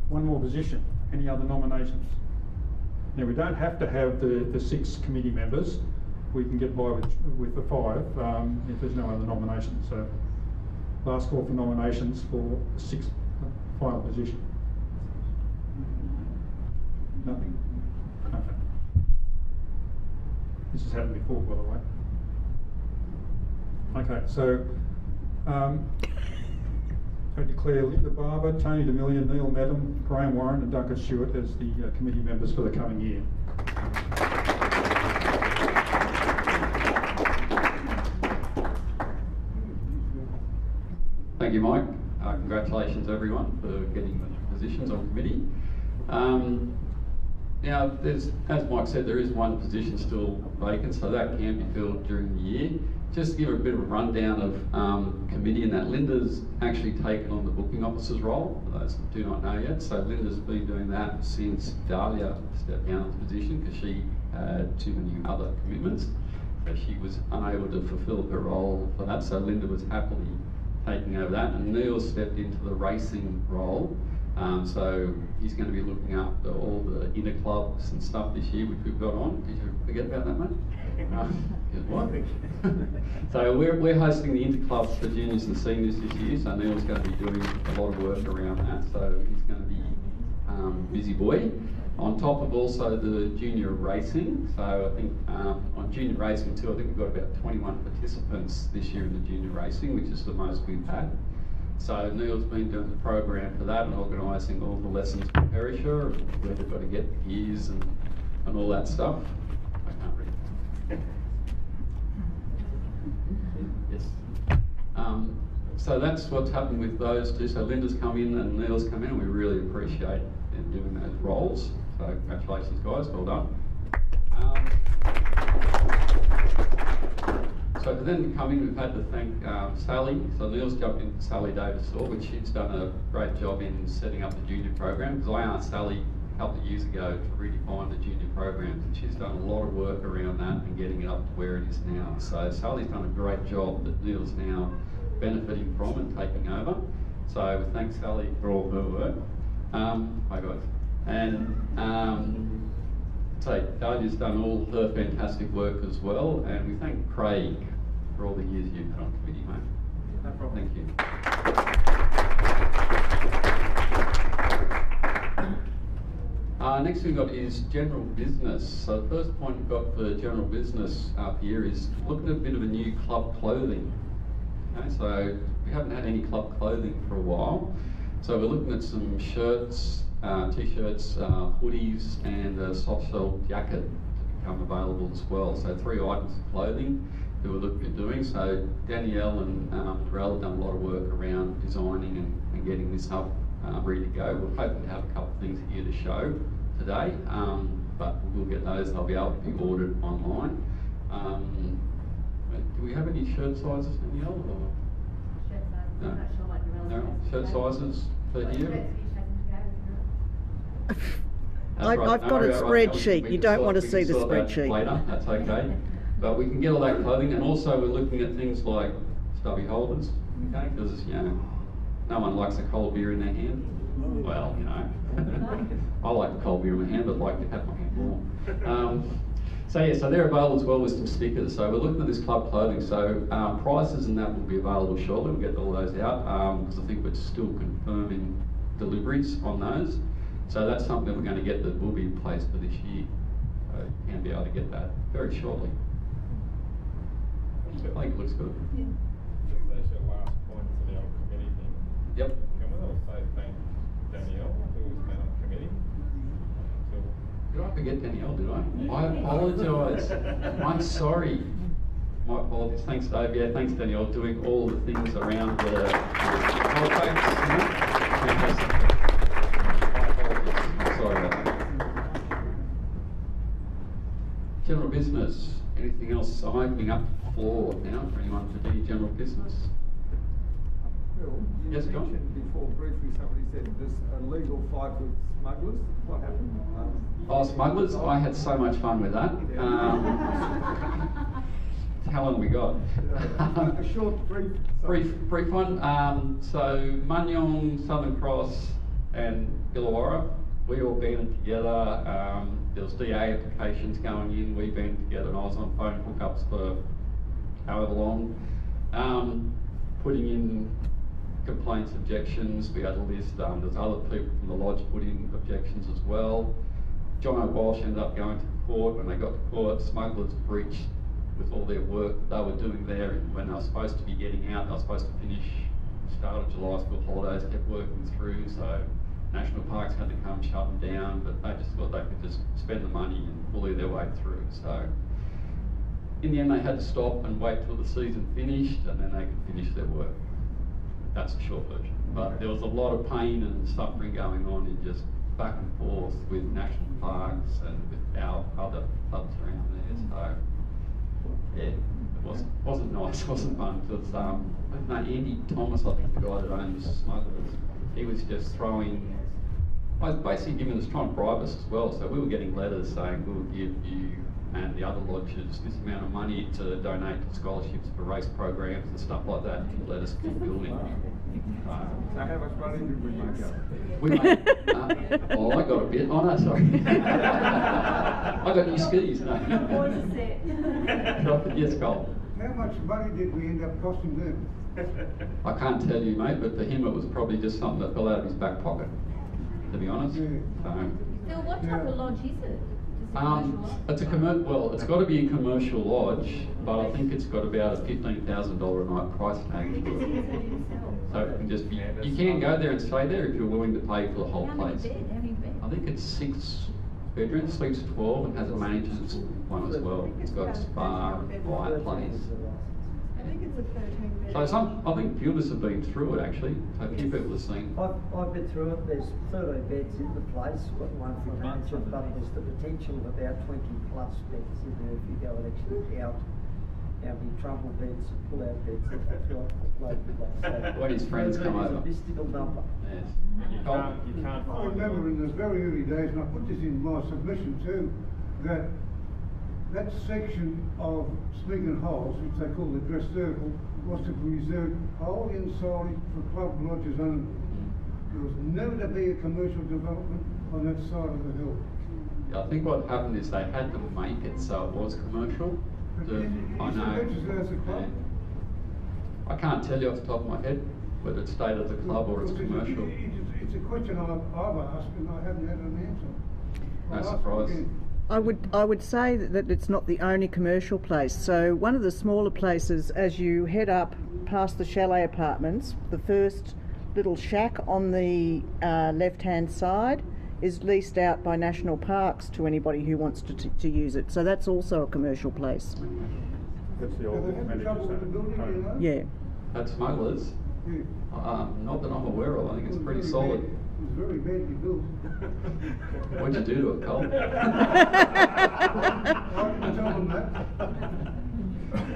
S13: One more position. Any other nominations? Now, we don't have to have the 6 committee members. We can get by with the 5 if there's no other nominations. So, last call for nominations for the 6th final position. Nothing? Okay. This has happened before, by the way. Okay, so I declare Linda Barber, Tony DeMillion, Neil Medham, Graham Warren and Duncan Stewart as the committee members for the coming year.
S1: Thank you, Mike. Congratulations, everyone, for getting the positions on committee. Now, as Mike said, there is one position still vacant, so that can be filled during the year. Just to give a bit of a rundown of committee, and that Linda's actually taken on the booking officer's role, for those that do not know yet. So Linda's been doing that since Dahlia stepped down into position because she had too many other commitments. So she was unable to fulfil her role for that, so Linda was happily taking over that, and Neil stepped into the racing role. So he's going to be looking after all the inner clubs and stuff this year, which we've got on. Did you forget about that, mate? What? So we're hosting the inter clubs for juniors and seniors this year. So Neil's going to be doing a lot of work around that. So he's going to be busy boy. On top of also the junior racing. So I think on junior racing too, I think we've got about 21 participants this year in the junior racing, which is the most we've had. So Neil's been doing the program for that and organising all the lessons for Perisher, where they've got to get gears and all that stuff. I can't read. Yes. so that's what's happened with those two. So Linda's come in and Neil's come in, and we really appreciate them doing those roles. So congratulations, guys. Well done. So then coming, we've had to thank Sally. So Neil's jumped into Sally Davis, which she's done a great job in setting up the junior program, because I asked Sally a couple of years ago to redefine the junior programs, and she's done a lot of work around that and getting it up to where it is now. So Sally's done a great job that Neil's now benefiting from and taking over. So we thank Sally for all her work. Hi guys. And so Dahlia's done all her fantastic work as well, and we thank Craig for all the years you've been on committee, mate.
S10: No problem.
S1: Thank you. Next thing we've got is general business. So the first point we've got for general business up here is looking at a bit of a new club clothing. Okay, so we haven't had any club clothing for a while. So we're looking at some shirts, t-shirts, hoodies, and a soft shell jacket to become available as well. So 3 items of clothing that we're looking at doing. So Danielle and Rel have done a lot of work around designing and getting this up ready to go. We're hoping to have a couple of things here to show today, but we'll get those. They'll be able to be ordered online. Do we have any shirt sizes, Danielle? Or?
S2: Shirt sizes,
S1: No.
S2: I'm not sure what the
S1: No,
S2: relevant
S1: shirt sizes for here?
S4: I've got a spreadsheet. You don't want to see the spreadsheet.
S1: Later, that's okay. But we can get all that clothing, and also we're looking at things like stubby holders, okay? Because, you know, no one likes a cold beer in their hand. Well, you know, I like a cold beer in my hand, but I'd like to have my hand warm. So yeah, so they're available as well with some stickers. So we're looking at this club clothing. So prices and that will be available shortly. We'll get all those out because I think we're still confirming deliveries on those. So that's something that we're going to get that will be in place for this year. So you can be able to get that very shortly. I think it looks good.
S6: Just as your last point to the old committee thing.
S1: Yep.
S6: Can we also thank Danielle, who's been on committee?
S1: Did I forget Danielle, did I? I apologise. I'm sorry. My apologies. Thanks, Dave. Yeah, thanks, Danielle, doing all the things around the contracts. Fantastic. My apologies. I'm sorry about that. General business. Anything else? I'm opening up the floor now for anyone to do general business.
S7: Bill, you
S1: Yes, John?
S7: mentioned before briefly somebody said there's a legal fight with smugglers. What happened?
S1: Oh, smugglers! I had so much fun with that. How long we got?
S7: A short, brief.
S1: Brief one. So Munyong, Southern Cross, and Illawarra, we all banded together. There was DA applications going in. We banded together, and I was on phone hookups for however long, putting in complaints, objections. We had a list. There's other people from the lodge put in objections as well. John O'Walsh ended up going to court. When they got to court, smugglers breached with all their work that they were doing there, and when they were supposed to be getting out, they were supposed to finish start of July school holidays, kept working through, so national parks had to come shut them down, but they just thought they could just spend the money and bully their way through. So in the end, they had to stop and wait till the season finished, and then they could finish their work. That's the short version. But there was a lot of pain and suffering going on in just back and forth with national parks and with our other clubs around there. So yeah, it wasn't nice. It wasn't fun. Because Andy Thomas, I think the guy that owns Smugglers, he was just throwing. I was basically giving us, trying to bribe us as well. So we were getting letters saying we'll give you and the other lodges this amount of money to donate to scholarships for race programs and stuff like that to let us keep building.
S7: So how much money did we make up?
S1: We made, oh, I got a bit. Oh no, sorry. I got new skis. No. Yes, Cole.
S15: How much money did we end up costing them?
S1: I can't tell you, mate, but for him it was probably just something that fell out of his back pocket, to be honest.
S15: Yeah.
S2: So what type of lodge is it?
S1: It's a well, it's got to be a commercial lodge, but I think it's got about a $15,000 a night price tag. So it can just be, you can go there and stay there if you're willing to pay for the whole place. I think it's 6 bedrooms, sleeps 12, and has a manager's one as well. It's got a spa and fireplace.
S16: think it's a 13 bed.
S1: So I think viewers have been through it actually. So a few people have seen.
S17: I've been through it. There's 13 beds in the place, one for management, but there's the potential of about 20 plus beds in there if you go and actually count how many trouble beds and pull out beds that have got loaded with that. So
S1: When his friends come
S17: it's
S1: over.
S17: a mystical number.
S1: Yes.
S6: You can't
S15: I
S6: find.
S15: remember in the very early days, and I put this in my submission too, that that section of Smeagan Holes, which they call the dress circle, was to be reserved wholly and solely for club lodges only. There was never to be a commercial development on that side of the hill.
S1: Yeah, I think what happened is they had to make it so it was commercial. I know. Yeah. I can't tell you off the top of my head whether it stayed at the club or it's commercial.
S15: It's a question I've asked and I haven't had an answer.
S1: No
S15: I'll ask
S1: surprise.
S15: again.
S4: I would say that it's not the only commercial place. So one of the smaller places, as you head up past the chalet apartments, the first little shack on the left-hand side is leased out by National Parks to anybody who wants to use it. So that's also a commercial place.
S13: That's the
S15: Do
S13: old
S15: they have trouble with the building, you know?
S4: Yeah.
S1: That's Smugglers.
S15: Yeah.
S1: Not that I'm aware of. I think it's pretty solid.
S15: It was very badly built.
S1: What'd you do to it, Cole?
S15: I can tell them that.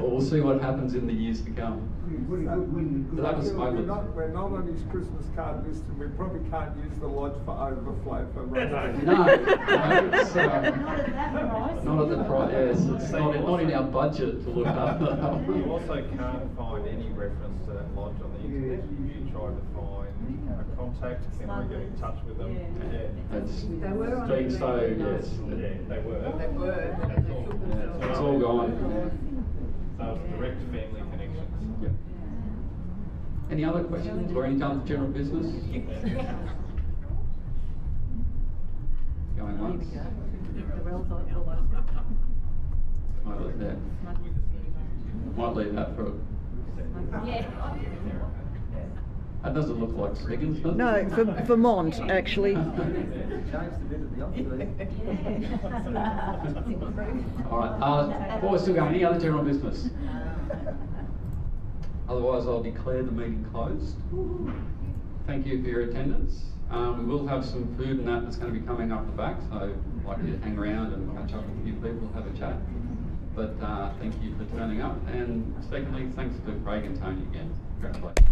S1: Well, we'll see what happens in the years to come.
S15: Pretty good wind.
S1: So that was Smugglers.
S7: We're not on his Christmas card list, and we probably can't use the lodge for overflow for roasting.
S1: No, it's,
S2: Not at that price.
S1: not at the price. Yes, it's not in our budget to look after.
S6: You also can't find any reference to that lodge on the internet. If you try to find a contact, can I get in touch with them?
S1: Yeah. It's
S16: They were on
S1: been
S16: the
S1: so,
S16: internet.
S1: yes.
S6: They were.
S16: They were, but
S6: That's
S16: they
S6: all.
S16: took
S1: Yeah,
S16: themselves.
S1: it's all gone.
S6: So it's direct family connections.
S1: Yep. Any other questions or any other general business? Going once? Might leave that. Might leave that for.
S2: Yeah.
S1: That doesn't look like Sniggins, does it?
S4: No, Vermont actually.
S17: Changed a bit at the office.
S1: All right. Before we're still going, any other general business? Otherwise, I'll declare the meeting closed. Thank you for your attendance. We will have some food and that's going to be coming up the back, so I'd like you to hang around and catch up with a few people, have a chat. But thank you for turning up, and secondly, thanks to Craig and Tony again. Congratulations.